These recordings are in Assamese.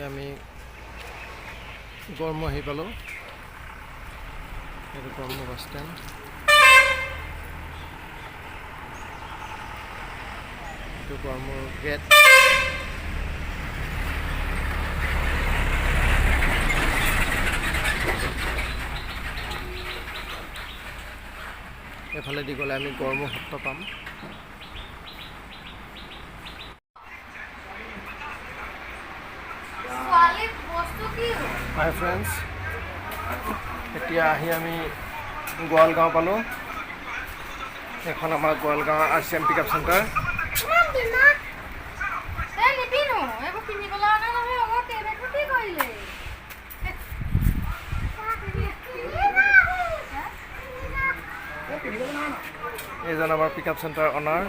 আমি গড়মূৰ আহি পালোঁ। এইটো গড়মূৰ বাছ ষ্টেণ্ড। এইটো গড়মূৰ গেট। এফালেদি গ'লে আমি গড়মূৰ সত্ৰ পাম। হাই ফ্ৰেণ্ডছ, এতিয়া আহি আমি গোৱালগাঁও পালোঁ। এখন আমাৰ গোৱালগাঁও RCM পিকআপ চেণ্টাৰ। এইজন আমাৰ পিকআপ চেণ্টাৰ অনাৰ।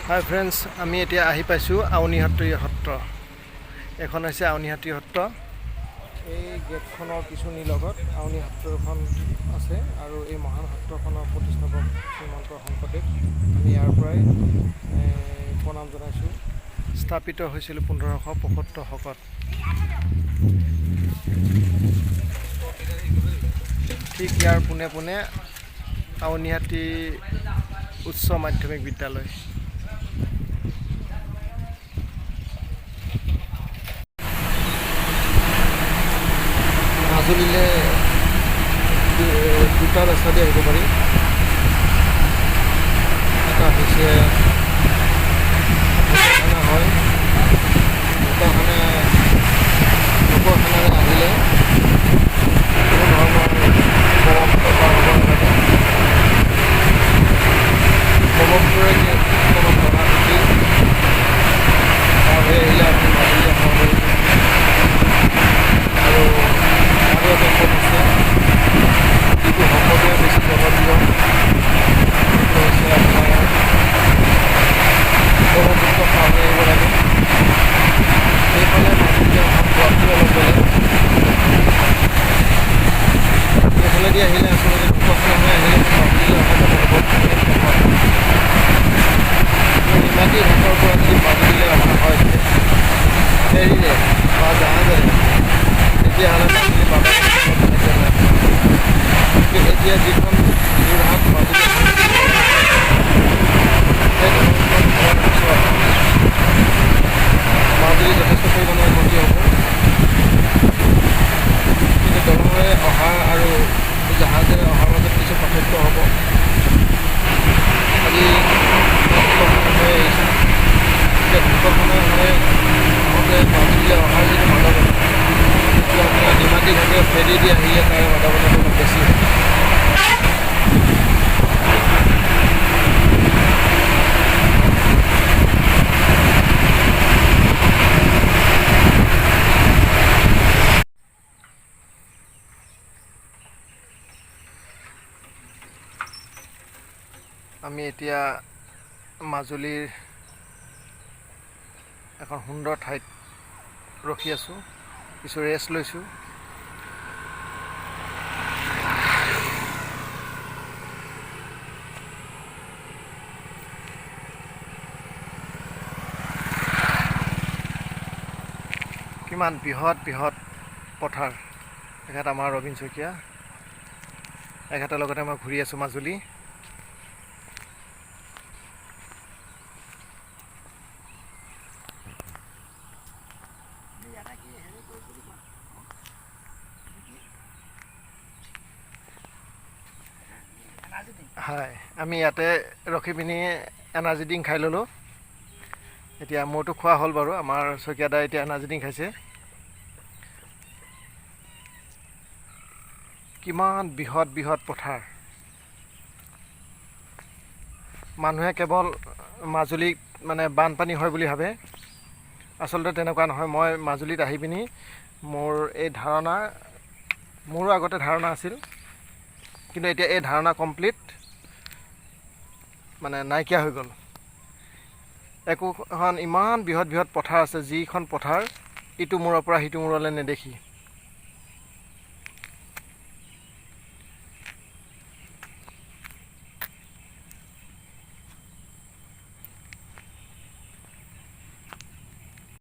হাই ফ্ৰেণ্ডছ, আমি এতিয়া আহি পাইছোঁ আউনীহাটী সত্ৰ। এখন হৈছে আউনীহাটী সত্ৰ। এই গেটখনৰ কিছু নিলগত আউনী সত্ৰখন আছে আৰু এই মহান সত্ৰখনৰ প্ৰতিষ্ঠাপক শ্ৰীমন্ত শংকৰদেৱ। আমি ইয়াৰ পৰাই প্ৰণাম জনাইছোঁ। স্থাপিত হৈছিল 1575 শকত। ঠিক ইয়াৰ পোনে পোনে আউনীহাটী উচ্চ মাধ্যমিক বিদ্যালয়। মাজুলীলৈ দুটা ৰাস্তা দি আহিব পাৰি। এটা হৈছে ঢকুৱাখানা হয়। ঢকুৱাখানাৰে আহিলে কোনো ধৰণৰ ব্ৰহ্মপুত্ৰ পাৰ হ'ব নালাগে। ব্ৰহ্মপুত্ৰৰে কোনো ভঙা উঠি পাৰ হৈ আহিলে আপুনি মাজুলী পাব পাৰিব। আৰু এটা পথ আছে যিটো সকলোৱে বেছি জনপ্ৰিয়, সেইটো হৈছে আপোনাৰ ব্ৰহ্মপুত্ৰ পাৰ হৈ আহিব লাগে। সেইফালে মাজুলী অহা পথটো অলপ বেলেগ। সেইফালেদি আহিলে আচলতে ঢকুৱাখানা হৈ আহিলে মাজুলী অহাটো অনুভৱ নিমাতী ঘাটৰ পৰা যদি মাজুলীলৈ অহা হয় ফেৰীৰে বা জাহাজেৰে, তেতিয়াহ'লে মাজুলী বাবা এতিয়া যিখন যোৰহাট মাজুলী সেই দলংখন হোৱাৰ পিছত মাজুলী যথেষ্ট পৰিমাণে উন্নতি হ'ব। কিন্তু দলঙেৰে অহা আৰু জাহাজেৰে অহাৰ মাজত কিছু পাৰ্থক্য হ'ব। আজি ঢকুৱাখানা হৈ আহিছে, এতিয়া ঢকুৱাখানা হৈ আহোঁতে মাজুলীলৈ অহাৰ যিটো মাদকতা, সেইটো আপোনাৰ নিমাতী ঘাটে ফেৰী দি আহিলে তাৰে মাদকতাটো অলপ বেছি হয়। আমি এতিয়া মাজুলীৰ এখন সুন্দৰ ঠাইত ৰখি আছোঁ, কিছু ৰেষ্ট লৈছোঁ। কিমান বৃহৎ বৃহৎ পথাৰ। এখেত আমাৰ ৰবীন শইকীয়া, এখেতৰ লগতে মই ঘূৰি আছোঁ মাজুলী। হয়, আমি ইয়াতে ৰখি পিনি এনাৰ্জি ড্ৰিংক খাই ল'লোঁ। এতিয়া মোৰতো খোৱা হ'ল বাৰু, আমাৰ শইকীয়াদাই এতিয়া এনাৰ্জি ড্ৰিংক খাইছে। কিমান বৃহৎ বৃহৎ পথাৰ। মানুহে কেৱল মাজুলীত মানে বানপানী হয় বুলি ভাবে, আচলতে তেনেকুৱা নহয়। মই মাজুলীত আহি পিনি মোৰ এই ধাৰণা, মোৰো আগতে ধাৰণা আছিল, কিন্তু এতিয়া এই ধাৰণা কমপ্লিট মানে নাইকিয়া হৈ গ'ল। একোখন ইমান বৃহৎ বৃহৎ পথাৰ আছে, যিখন পথাৰ ইটো মূৰৰ পৰা সিটো মূৰলৈ নেদেখি।